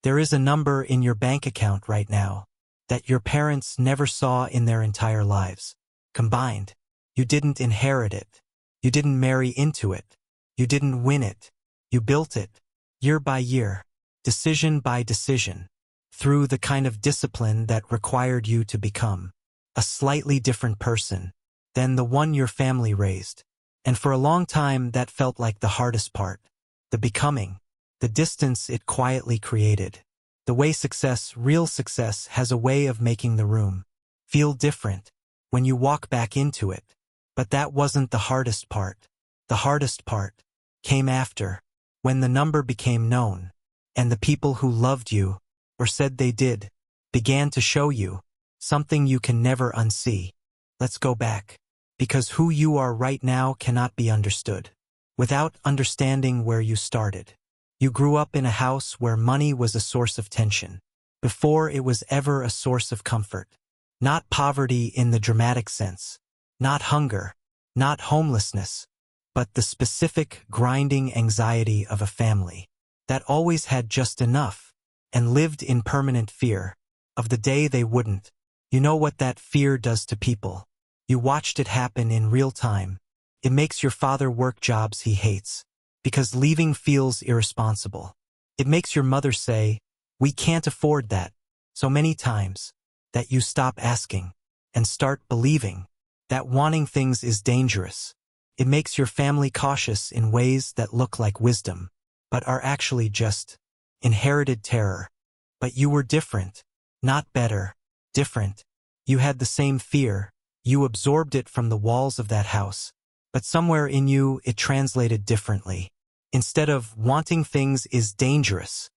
There is a number in your bank account right now that your parents never saw in their entire lives. Combined, you didn't inherit it. You didn't marry into it. You didn't win it. You built it, year by year, decision by decision, through the kind of discipline that required you to become a slightly different person than the one your family raised. And for a long time that felt like the hardest part. The becoming, the distance it quietly created. The way success, real success, has a way of making the room feel different when you walk back into it. But that wasn't the hardest part. The hardest part came after, when the number became known, and the people who loved you, or said they did, began to show you something you can never unsee. Let's go back, because who you are right now cannot be understood without understanding where you started. You grew up in a house where money was a source of tension, before it was ever a source of comfort. Not poverty in the dramatic sense, not hunger, not homelessness, but the specific, grinding anxiety of a family that always had just enough and lived in permanent fear of the day they wouldn't. You know what that fear does to people. You watched it happen in real time. It makes your father work jobs he hates, because leaving feels irresponsible. It makes your mother say, "We can't afford that," so many times, that you stop asking and start believing that wanting things is dangerous. It makes your family cautious in ways that look like wisdom, but are actually just inherited terror. But you were different, not better, different. You had the same fear. You absorbed it from the walls of that house, but somewhere in you it translated differently. Instead of "wanting things is dangerous,"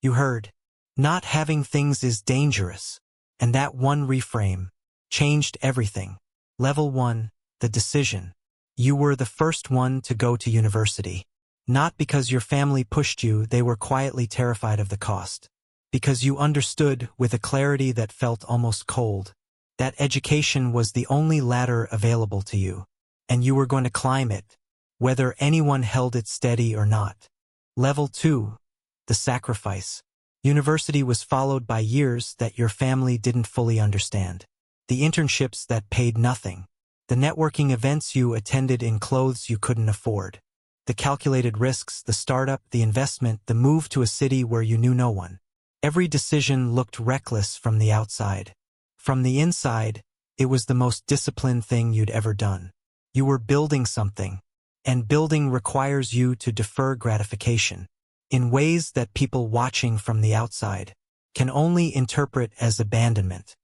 you heard, "not having things is dangerous." And that one reframe changed everything. Level 1, the decision. You were the first one to go to university. Not because your family pushed you, they were quietly terrified of the cost. Because you understood, with a clarity that felt almost cold, that education was the only ladder available to you, and you were going to climb it, whether anyone held it steady or not. Level 2, the sacrifice. University was followed by years that your family didn't fully understand. The internships that paid nothing. The networking events you attended in clothes you couldn't afford. The calculated risks, the startup, the investment, the move to a city where you knew no one. Every decision looked reckless from the outside. From the inside, it was the most disciplined thing you'd ever done. You were building something, and building requires you to defer gratification in ways that people watching from the outside can only interpret as abandonment.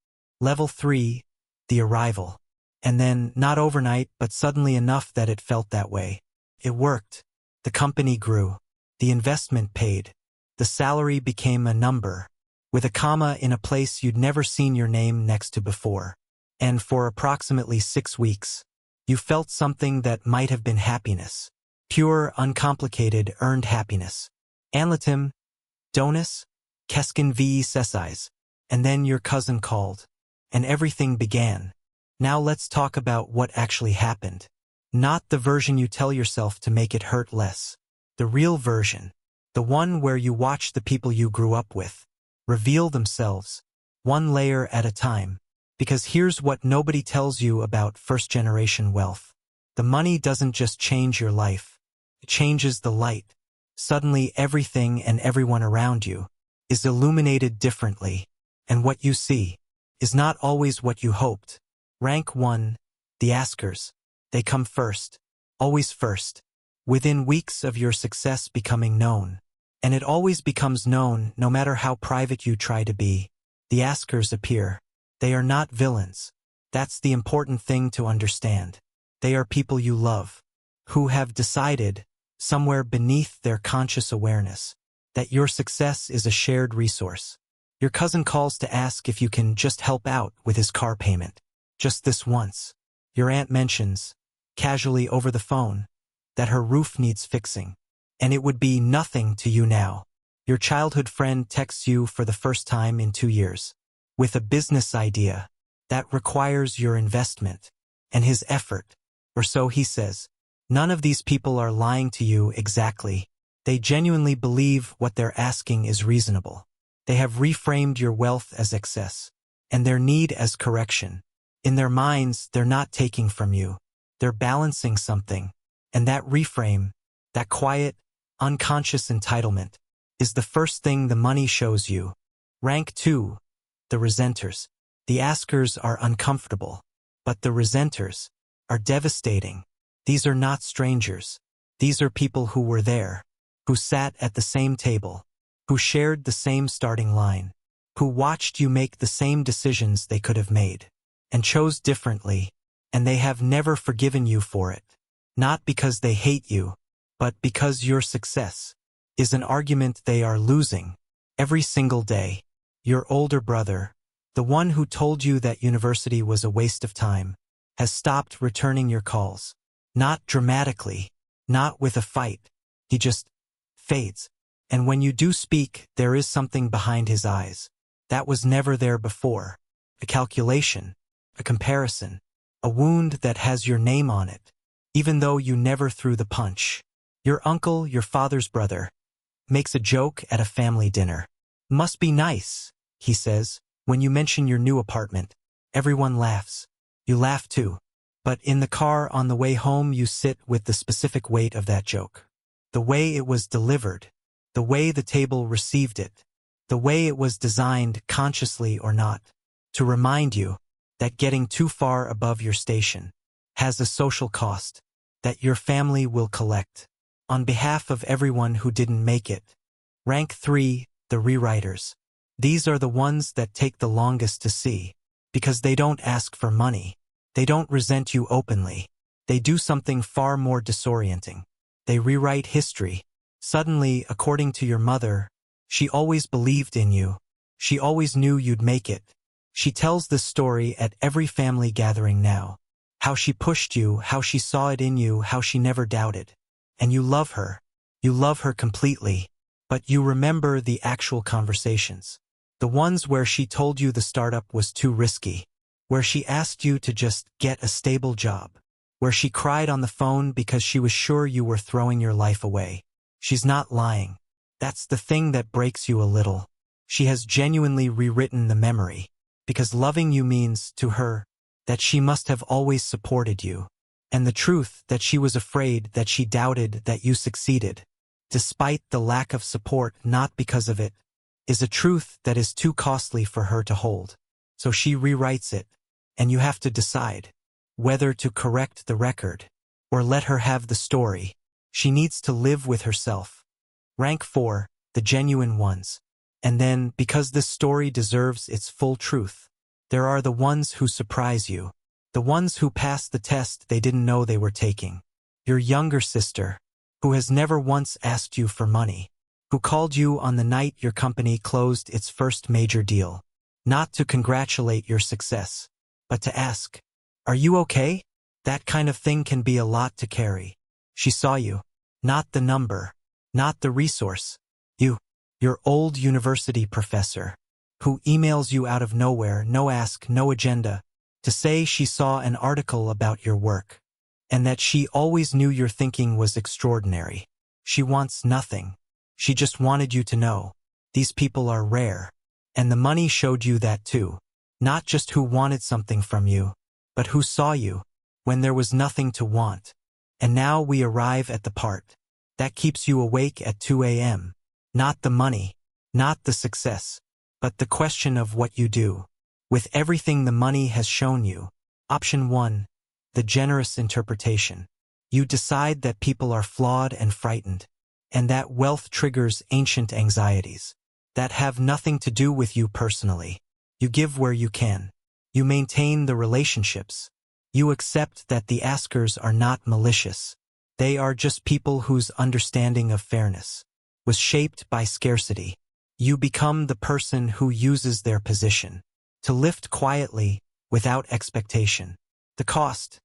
Level 3, the arrival. And then, not overnight, but suddenly enough that it felt that way. It worked. The company grew. The investment paid. The salary became a number, with a comma in a place you'd never seen your name next to before. And for approximately 6 weeks, you felt something that might have been happiness. Pure, uncomplicated, earned happiness. Anlatim, Donis, Keskin V. Sesais. And then your cousin called. And everything began. Now let's talk about what actually happened. Not the version you tell yourself to make it hurt less. The real version. The one where you watch the people you grew up with reveal themselves, one layer at a time. Because here's what nobody tells you about first-generation wealth. The money doesn't just change your life. It changes the light. Suddenly everything and everyone around you is illuminated differently. And what you see is not always what you hoped. Rank 1, the askers. They come first. Always first. Within weeks of your success becoming known. And it always becomes known no matter how private you try to be. The askers appear. They are not villains. That's the important thing to understand. They are people you love, who have decided, somewhere beneath their conscious awareness, that your success is a shared resource. Your cousin calls to ask if you can just help out with his car payment. Just this once. Your aunt mentions, casually over the phone, that her roof needs fixing. And it would be nothing to you now. Your childhood friend texts you for the first time in 2 years, with a business idea that requires your investment and his effort, or so he says. None of these people are lying to you exactly. They genuinely believe what they're asking is reasonable. They have reframed your wealth as excess, and their need as correction. In their minds, they're not taking from you. They're balancing something. And that reframe, that quiet, unconscious entitlement, is the first thing the money shows you. Rank 2, the resenters. The askers are uncomfortable, but the resenters are devastating. These are not strangers. These are people who were there, who sat at the same table, who shared the same starting line, who watched you make the same decisions they could have made, and chose differently, and they have never forgiven you for it. Not because they hate you, but because your success is an argument they are losing every single day. Your older brother, the one who told you that university was a waste of time, has stopped returning your calls. Not dramatically, not with a fight. He just fades. And when you do speak, there is something behind his eyes that was never there before. A calculation, a comparison, a wound that has your name on it, even though you never threw the punch. Your uncle, your father's brother, makes a joke at a family dinner. Must be nice, he says. When you mention your new apartment, everyone laughs. You laugh too. But in the car on the way home, you sit with the specific weight of that joke. The way it was delivered, the way the table received it, the way it was designed, consciously or not, to remind you that getting too far above your station has a social cost that your family will collect on behalf of everyone who didn't make it. Rank 3, the rewriters. These are the ones that take the longest to see, because they don't ask for money. They don't resent you openly. They do something far more disorienting. They rewrite history. Suddenly, according to your mother, she always believed in you. She always knew you'd make it. She tells this story at every family gathering now. How she pushed you, how she saw it in you, how she never doubted. And you love her. You love her completely. But you remember the actual conversations. The ones where she told you the startup was too risky. Where she asked you to just get a stable job. Where she cried on the phone because she was sure you were throwing your life away. She's not lying. That's the thing that breaks you a little. She has genuinely rewritten the memory. Because loving you means, to her, that she must have always supported you. And the truth that she was afraid, that she doubted that you succeeded, despite the lack of support, not because of it, is a truth that is too costly for her to hold. So she rewrites it, and you have to decide whether to correct the record or let her have the story. She needs to live with herself. Rank 4, the genuine ones. And then, because this story deserves its full truth, there are the ones who surprise you. The ones who pass the test they didn't know they were taking. Your younger sister, who has never once asked you for money, who called you on the night your company closed its first major deal, not to congratulate your success, but to ask, "Are you okay?" That kind of thing can be a lot to carry. She saw you, not the number, not the resource. You, your old university professor, who emails you out of nowhere, no ask, no agenda, to say she saw an article about your work, and that she always knew your thinking was extraordinary. She wants nothing. She just wanted you to know. These people are rare. And the money showed you that too. Not just who wanted something from you, but who saw you when there was nothing to want. And now we arrive at the part that keeps you awake at 2 a.m. Not the money, not the success, but the question of what you do with everything the money has shown you. Option 1, the generous interpretation. You decide that people are flawed and frightened, and that wealth triggers ancient anxieties that have nothing to do with you personally. You give where you can. You maintain the relationships. You accept that the askers are not malicious. They are just people whose understanding of fairness was shaped by scarcity. You become the person who uses their position to lift quietly without expectation. The cost: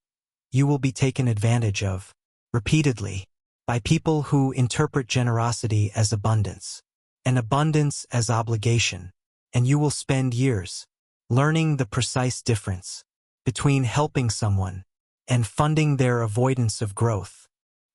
you will be taken advantage of, repeatedly, by people who interpret generosity as abundance, and abundance as obligation, and you will spend years learning the precise difference between helping someone and funding their avoidance of growth.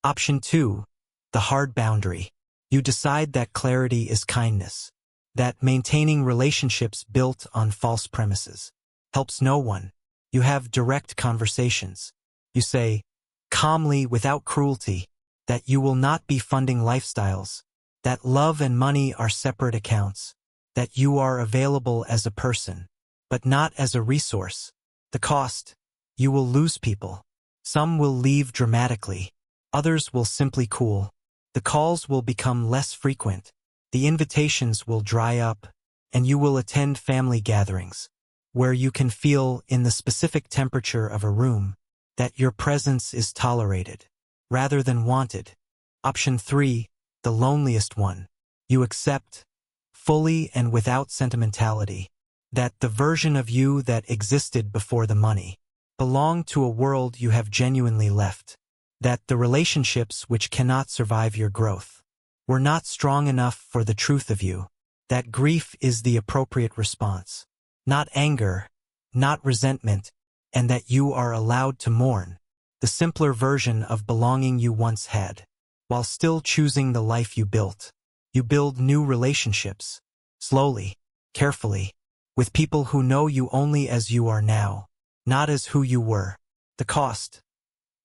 Option 2, the hard boundary. You decide that clarity is kindness, that maintaining relationships built on false premises helps no one. You have direct conversations. You say, calmly, without cruelty, that you will not be funding lifestyles, that love and money are separate accounts, that you are available as a person, but not as a resource. The cost: you will lose people. Some will leave dramatically. Others will simply cool. The calls will become less frequent. The invitations will dry up, and you will attend family gatherings, where you can feel, in the specific temperature of a room, that your presence is tolerated, rather than wanted. Option 3, the loneliest one. You accept, fully and without sentimentality, that the version of you that existed before the money belonged to a world you have genuinely left, that the relationships which cannot survive your growth were not strong enough for the truth of you, that grief is the appropriate response, not anger, not resentment, and that you are allowed to mourn the simpler version of belonging you once had, while still choosing the life you built. You build new relationships, slowly, carefully, with people who know you only as you are now, not as who you were. The cost: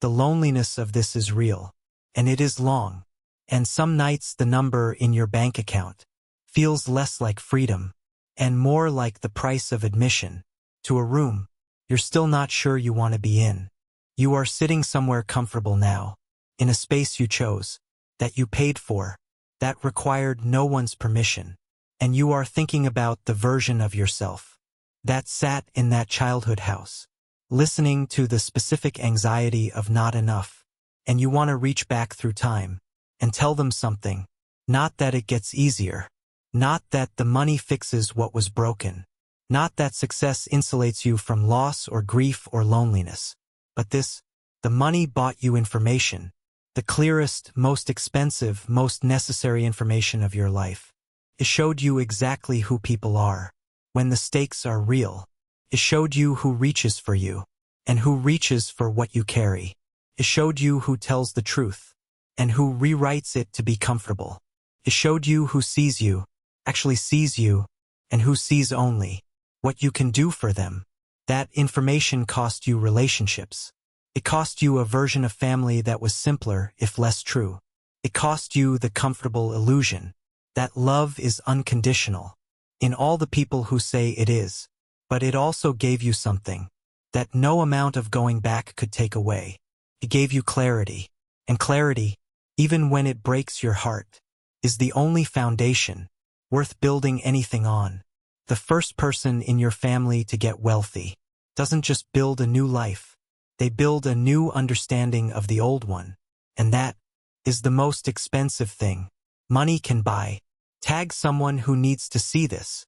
the loneliness of this is real, and it is long, and some nights the number in your bank account feels less like freedom, and more like the price of admission to a room you're still not sure you want to be in. You are sitting somewhere comfortable now, in a space you chose, that you paid for, that required no one's permission, and you are thinking about the version of yourself that sat in that childhood house, listening to the specific anxiety of not enough, and you want to reach back through time and tell them something. Not that it gets easier, not that the money fixes what was broken, not that success insulates you from loss or grief or loneliness, but this: the money bought you information, the clearest, most expensive, most necessary information of your life. It showed you exactly who people are when the stakes are real. It showed you who reaches for you and who reaches for what you carry. It showed you who tells the truth and who rewrites it to be comfortable. It showed you who sees you, actually sees you, and who sees only what you can do for them. That information cost you relationships. It cost you a version of family that was simpler, if less true. It cost you the comfortable illusion that love is unconditional in all the people who say it is. But it also gave you something that no amount of going back could take away. It gave you clarity, and clarity, even when it breaks your heart, is the only foundation worth building anything on. The first person in your family to get wealthy doesn't just build a new life, they build a new understanding of the old one, and that is the most expensive thing money can buy. Tag someone who needs to see this.